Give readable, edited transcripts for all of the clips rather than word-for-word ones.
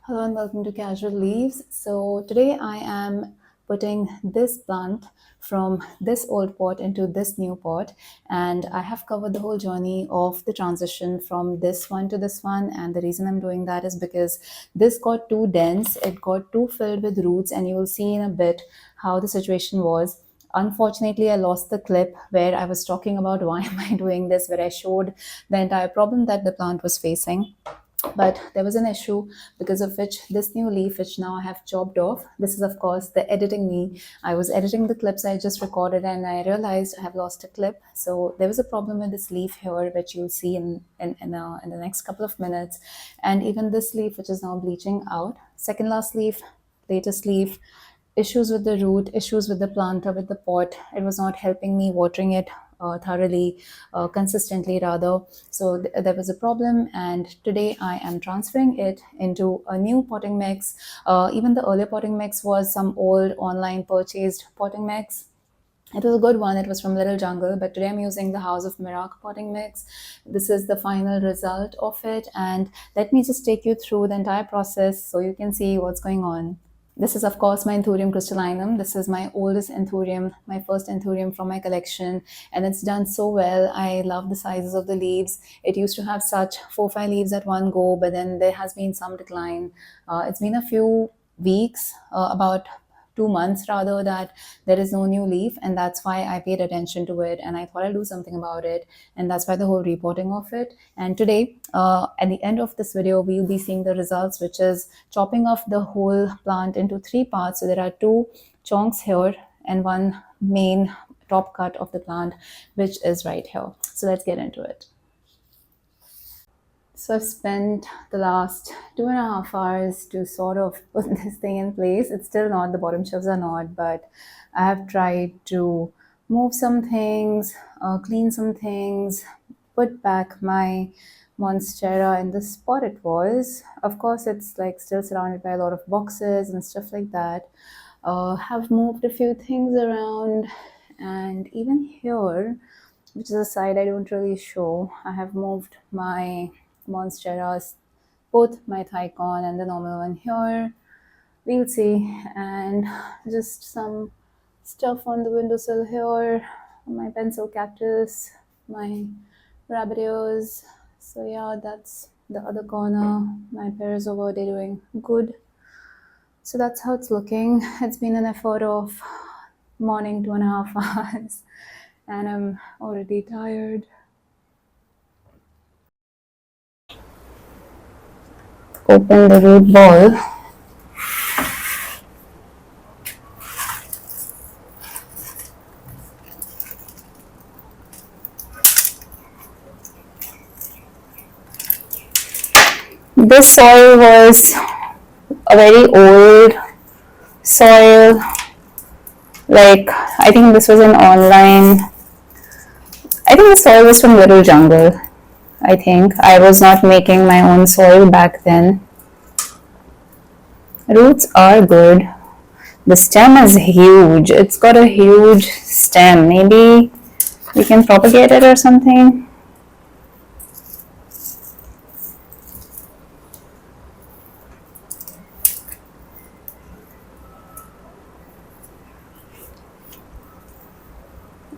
Hello and welcome to Casual Leaves. So today I am putting this plant from this old pot into this new pot, and I have covered the whole journey of the transition from this one to this one. And the reason I'm doing that is because this got too dense, it got too filled with roots, and you will see in a bit how the situation was. Unfortunately, I lost the clip where I was talking about why am I doing this, where I showed the entire problem that the plant was facing. But there was an issue because of which this new leaf, which now I have chopped off, this is of course the editing me. I was editing the clips I just recorded and I realized I have lost a clip. So there was a problem with this leaf here, which you'll see in the next couple of minutes. And even this leaf, which is now bleaching out, second last leaf, latest leaf, issues with the root, issues with the plant or with the pot. It was not helping me watering it thoroughly, consistently rather. So there was a problem, and today I am transferring it into a new potting mix. Even the earlier potting mix was some old online purchased potting mix. It was a good one. It was from Little Jungle, but today I'm using the House of Miracle potting mix. This is the final result of it, and let me just take you through the entire process so you can see what's going on. This is, of course, my Anthurium Crystallinum. This is my oldest Anthurium, my first Anthurium from my collection, and it's done so well. I love the sizes of the leaves. It used to have such 4-5 leaves at one go, but then there has been some decline. It's been a few weeks, about 2 months rather, that there is no new leaf, and that's why I paid attention to it and I thought I'll do something about it, and that's why the whole reporting of it. And today, at the end of this video, we'll be seeing the results, which is chopping off the whole plant into 3 parts. So there are 2 chunks here and one main top cut of the plant, which is right here. So let's get into it. So I've spent the last 2.5 hours to sort of put this thing in place. It's still not, the bottom shelves are not, but I have tried to move some things, clean some things, put back my monstera in the spot it was. Of course, it's like still surrounded by a lot of boxes and stuff like that. Have moved a few things around, and even here, which is a side I don't really show, I have moved my monsteras, both my Thicon and the normal one here. We'll see. And just some stuff on the windowsill here, my pencil cactus, my rabbit ears. So yeah, that's the other corner. My pears over there doing good. So that's how it's looking. It's been an effort of morning 2.5 hours, and I'm already tired. Open the root ball. This soil was a very old soil. Like, I think this was an online, I think the soil was from Little Jungle. I think I was not making my own soil back then. Roots are good. The stem is huge. It's got a huge stem. Maybe we can propagate it or something.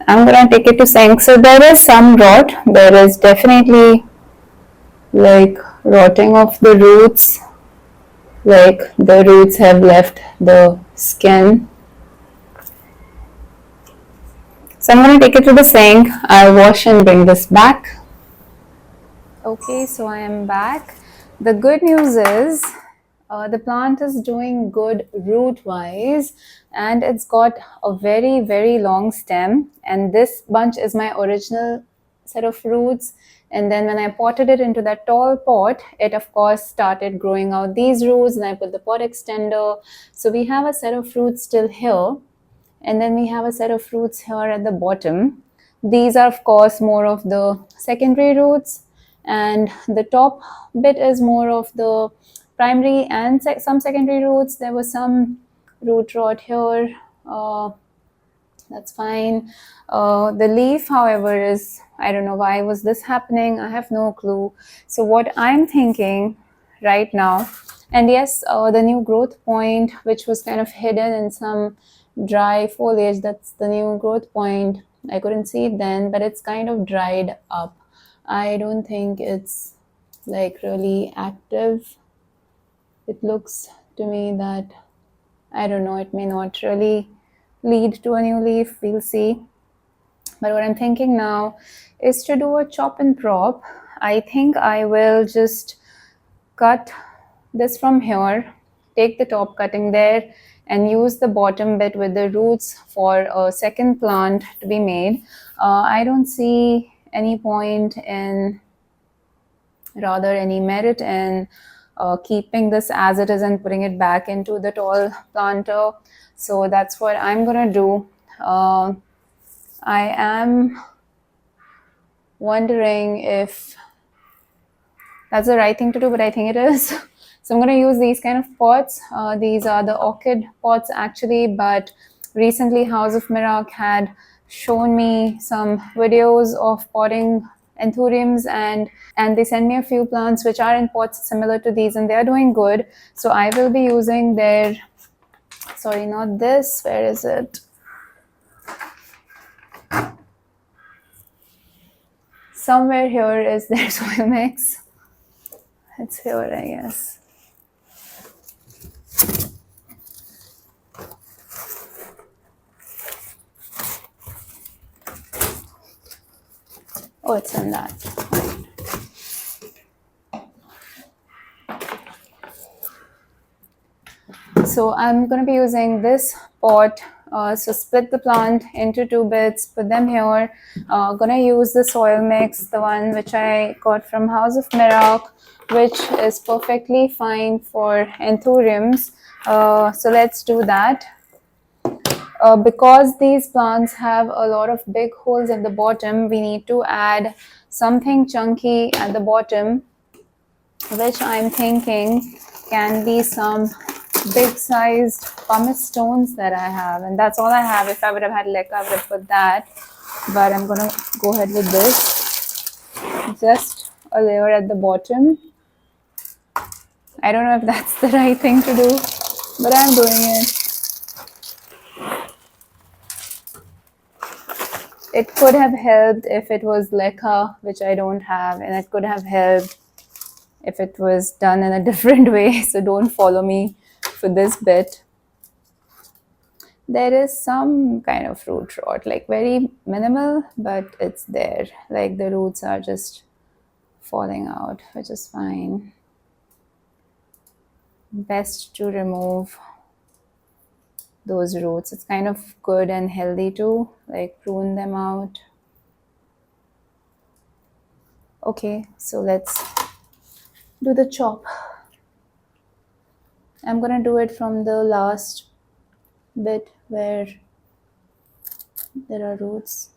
I'm gonna take it to sink. So there is some rot. There is definitely like rotting of the roots. Like the roots have left the skin. So I'm gonna take it to the sink. I'll wash and bring this back. Okay, so I am back. The good news is the plant is doing good root wise, and it's got a very, very long stem, and this bunch is my original set of roots. And then when I potted it into that tall pot, it of course started growing out these roots, and I put the pot extender. So we have a set of roots still here, and then we have a set of roots here at the bottom. These are of course more of the secondary roots, and the top bit is more of the primary and some secondary roots. There was some root rot here. That's fine. The leaf, however, is, I don't know why was this happening. I have no clue. So what I'm thinking right now, And yes, the new growth point, which was kind of hidden in some dry foliage, that's the new growth point. I couldn't see it then, but it's kind of dried up. I don't think it's like really active. It looks to me that, I don't know, it may not really lead to a new leaf. We'll see. But what I'm thinking now is to do a chop and prop. I think I will just cut this from here, take the top cutting there, and use the bottom bit with the roots for a second plant to be made. I don't see any point in, rather any merit in keeping this as it is and putting it back into the tall planter. So that's what I'm gonna do. I am wondering if that's the right thing to do, but I think it is. So I'm going to use these kind of pots. These are the orchid pots actually, but recently House of Mirak had shown me some videos of potting anthuriums, and they sent me a few plants which are in pots similar to these, and they are doing good. So I will be using their, sorry, not this, where is it? Somewhere here is their soil mix. It's here, I guess. Oh, it's in that. So I'm going to be using this pot. So split the plant into two bits, put them here. Going to use the soil mix, the one which I got from House of Mirak, which is perfectly fine for anthuriums. So let's do that. Because these plants have a lot of big holes at the bottom, we need to add something chunky at the bottom, which I'm thinking can be some big sized pumice stones that I have, and that's all I have. If I would have had leca, I would have put that, but I'm gonna go ahead with this. Just a layer at the bottom. I don't know if that's the right thing to do, but I'm doing it. It could have helped if it was leca, which I don't have, and it could have helped if it was done in a different way. So don't follow me for this bit. There is some kind of root rot, like very minimal, but it's there. Like the roots are just falling out, which is fine. Best to remove those roots. It's kind of good and healthy to like prune them out. Okay, so let's do the chop. I'm gonna do it from the last bit where there are roots.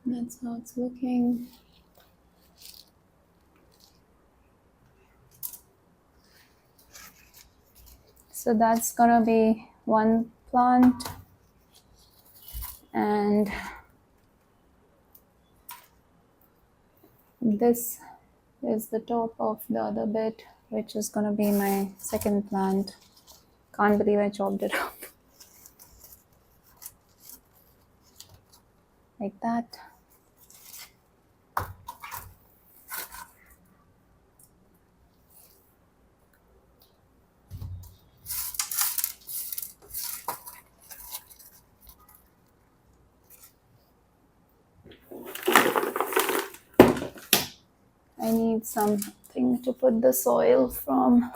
That's how it's looking. So that's gonna be one plant, and this is the top of the other bit, which is gonna be my second plant. Can't believe I chopped it up. Like that. I need something to put the soil from.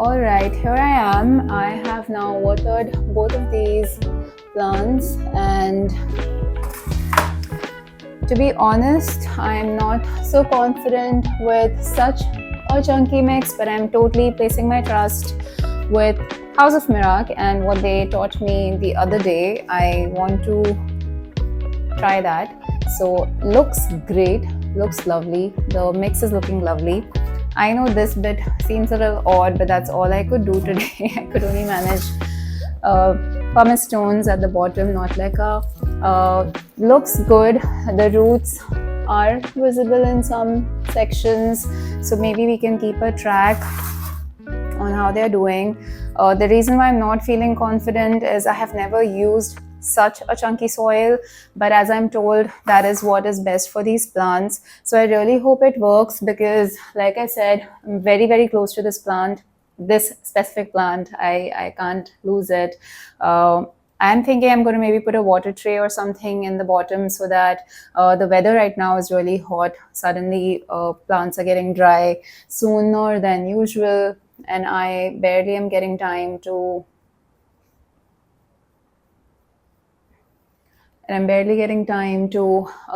Alright, here I am. I have now watered both of these plants, and to be honest, I'm not so confident with such a chunky mix, but I'm totally placing my trust with House of Mirak and what they taught me the other day. I want to try that. So looks great, looks lovely. The mix is looking lovely. I know this bit seems a little odd, but that's all I could do today. I could only manage pumice stones at the bottom, not like a looks good. The roots are visible in some sections, so maybe we can keep a track on how they're doing. The reason why I'm not feeling confident is I have never used such a chunky soil, but as I'm told, that is what is best for these plants. So I really hope it works, because like I said, I'm very, very close to this plant, this specific plant. I can't lose it. I'm thinking I'm going to maybe put a water tray or something in the bottom, so that the weather right now is really hot. Suddenly plants are getting dry sooner than usual, and I barely am getting time to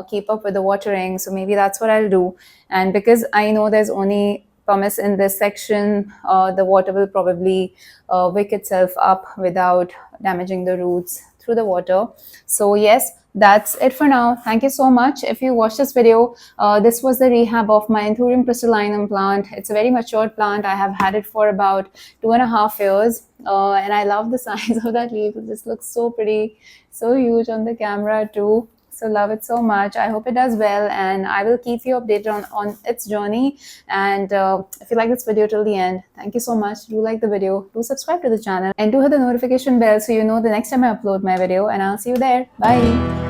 keep up with the watering. So maybe that's what I'll do. And because I know there's only pumice in this section, the water will probably wick itself up without damaging the roots through the water. So yes, that's it for now. Thank you so much. If you watched this video, this was the rehab of my Anthurium Crystallinum plant. It's a very mature plant. I have had it for about 2.5 years, and I love the size of that leaf. It just looks so pretty, so huge on the camera too. So love it so much. I hope it does well, and I will keep you updated on its journey. And if you like this video till the end, thank you so much. Do like the video, do subscribe to the channel, and do hit the notification bell so you know the next time I upload my video, and I'll see you there. Bye.